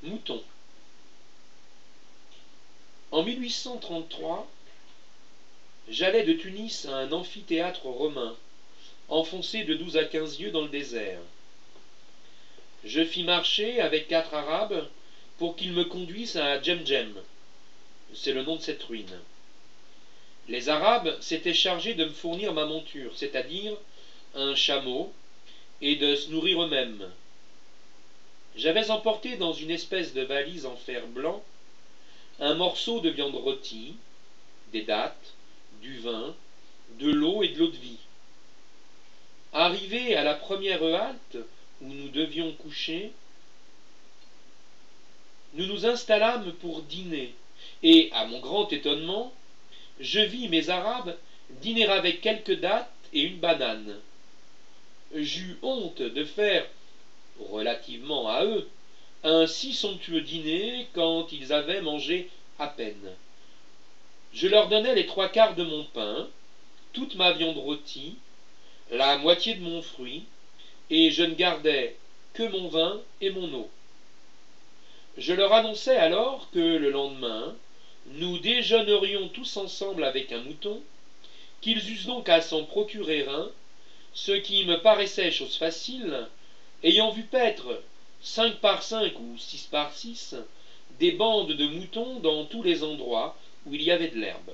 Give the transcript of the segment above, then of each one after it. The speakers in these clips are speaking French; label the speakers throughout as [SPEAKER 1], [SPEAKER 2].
[SPEAKER 1] Mouton. En 1833, j'allais de Tunis à un amphithéâtre romain, enfoncé de 12 à 15 lieues dans le désert. Je fis marcher avec 4 Arabes pour qu'ils me conduisent à Djemdjem. C'est le nom de cette ruine. Les Arabes s'étaient chargés de me fournir ma monture, c'est-à-dire un chameau, et de se nourrir eux-mêmes. J'avais emporté dans une espèce de valise en fer blanc un morceau de viande rôtie, des dattes, du vin, de l'eau et de l'eau de vie. Arrivés à la première halte où nous devions coucher, nous nous installâmes pour dîner, et, à mon grand étonnement, je vis mes Arabes dîner avec quelques dattes et une banane. J'eus honte de faire, relativement à eux, un si somptueux dîner quand ils avaient mangé à peine. Je leur donnai les 3/4 de mon pain, toute ma viande rôtie, la moitié de mon fruit, et je ne gardai que mon vin et mon eau. Je leur annonçai alors que le lendemain, nous déjeunerions tous ensemble avec un mouton, qu'ils eussent donc à s'en procurer un, ce qui me paraissait chose facile, ayant vu paître 5 par 5 ou 6 par 6 des bandes de moutons dans tous les endroits où il y avait de l'herbe.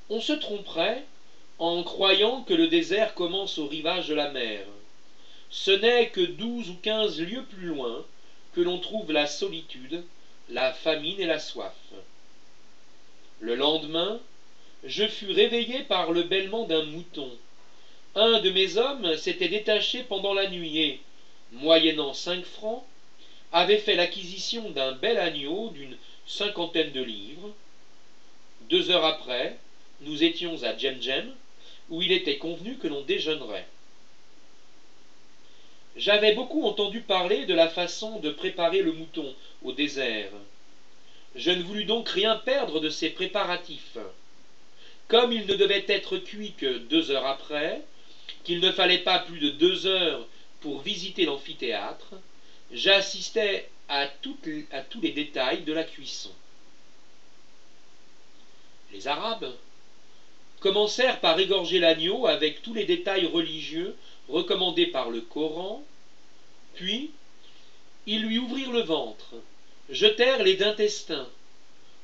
[SPEAKER 1] On se tromperait en croyant que le désert commence au rivage de la mer. Ce n'est que 12 ou 15 lieues plus loin que l'on trouve la solitude, la famine et la soif. Le lendemain, je fus réveillé par le bêlement d'un mouton. Un de mes hommes s'était détaché pendant la nuit et, moyennant 5 francs, avait fait l'acquisition d'un bel agneau d'une 50aine de livres. 2 heures après, nous étions à Djemdjem, où il était convenu que l'on déjeunerait. J'avais beaucoup entendu parler de la façon de préparer le mouton au désert. Je ne voulus donc rien perdre de ces préparatifs. Comme il ne devait être cuit que 2 heures après, qu'il ne fallait pas plus de 2 heures pour visiter l'amphithéâtre, j'assistais à tous les détails de la cuisson. Les Arabes commencèrent par égorger l'agneau avec tous les détails religieux recommandés par le Coran, puis ils lui ouvrirent le ventre, jetèrent les intestins,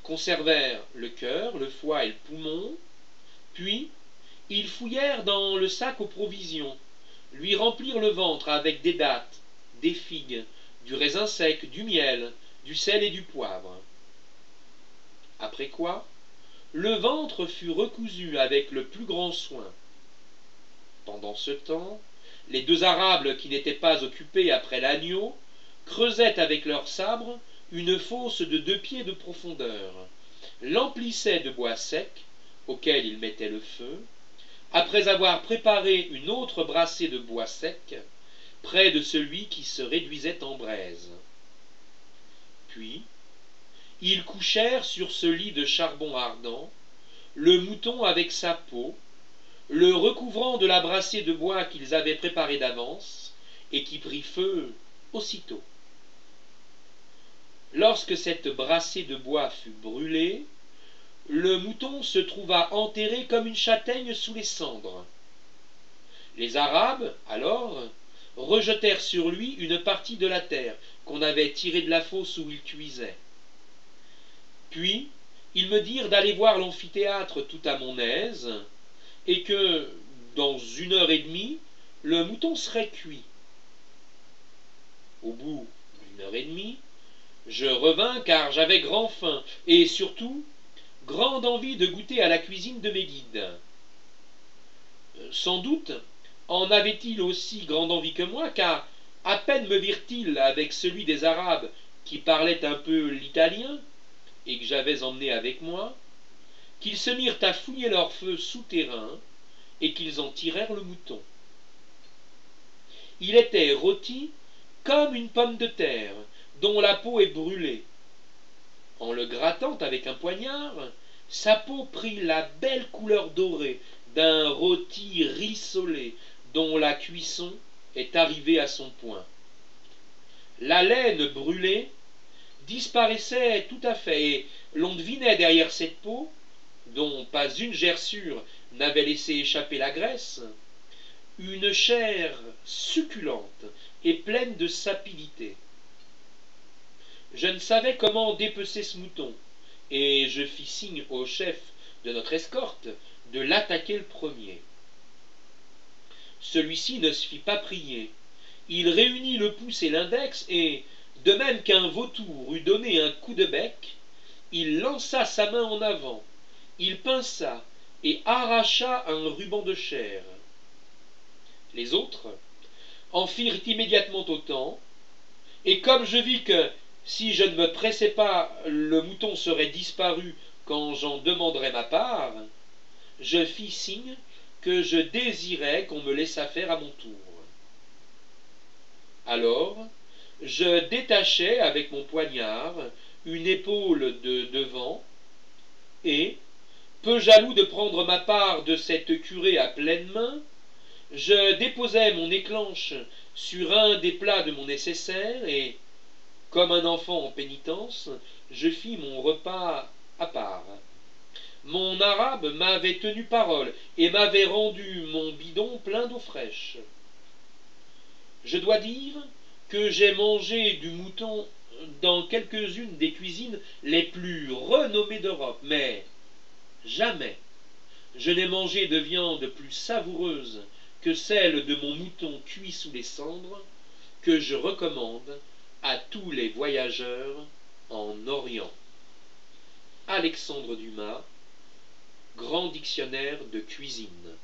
[SPEAKER 1] conservèrent le cœur, le foie et le poumon, puis ils fouillèrent dans le sac aux provisions, lui remplirent le ventre avec des dattes, des figues, du raisin sec, du miel, du sel et du poivre. Après quoi, le ventre fut recousu avec le plus grand soin. Pendant ce temps, les 2 Arabes qui n'étaient pas occupés après l'agneau creusaient avec leurs sabres une fosse de 2 pieds de profondeur, l'emplissaient de bois sec, auquel ils mettaient le feu, après avoir préparé une autre brassée de bois sec, près de celui qui se réduisait en braise. Puis, ils couchèrent sur ce lit de charbon ardent, le mouton avec sa peau, le recouvrant de la brassée de bois qu'ils avaient préparée d'avance, et qui prit feu aussitôt. Lorsque cette brassée de bois fut brûlée, le mouton se trouva enterré comme une châtaigne sous les cendres. Les Arabes, alors, rejetèrent sur lui une partie de la terre qu'on avait tirée de la fosse où il cuisait. Puis, ils me dirent d'aller voir l'amphithéâtre tout à mon aise, et que, dans 1 heure et demie, le mouton serait cuit. Au bout d'1 heure et demie, je revins car j'avais grand faim, et surtout, grande envie de goûter à la cuisine de mes guides. Sans doute en avait-il aussi grande envie que moi, car à peine me virent-ils avec celui des Arabes qui parlait un peu l'italien, et que j'avais emmené avec moi, qu'ils se mirent à fouiller leur feu souterrain, et qu'ils en tirèrent le mouton. Il était rôti comme une pomme de terre, dont la peau est brûlée. En le grattant avec un poignard, sa peau prit la belle couleur dorée d'un rôti rissolé dont la cuisson est arrivée à son point. La laine brûlée disparaissait tout à fait, et l'on devinait derrière cette peau, dont pas une gerçure n'avait laissé échapper la graisse, une chair succulente et pleine de sapidité. Je ne savais comment dépecer ce mouton, et je fis signe au chef de notre escorte de l'attaquer le premier. Celui-ci ne se fit pas prier. Il réunit le pouce et l'index, et, de même qu'un vautour eût donné un coup de bec, il lança sa main en avant, il pinça et arracha un ruban de chair. Les autres en firent immédiatement autant, et comme je vis que, si je ne me pressais pas, le mouton serait disparu quand j'en demanderais ma part, je fis signe que je désirais qu'on me laissât faire à mon tour. Alors, je détachai avec mon poignard une épaule de devant, et, peu jaloux de prendre ma part de cette curée à pleine main, je déposai mon éclenche sur un des plats de mon nécessaire, et, comme un enfant en pénitence, je fis mon repas à part. Mon arabe m'avait tenu parole et m'avait rendu mon bidon plein d'eau fraîche. Je dois dire que j'ai mangé du mouton dans quelques-unes des cuisines les plus renommées d'Europe, mais jamais je n'ai mangé de viande plus savoureuse que celle de mon mouton cuit sous les cendres, que je recommande à tous les voyageurs en Orient. Alexandre Dumas, Grand dictionnaire de cuisine.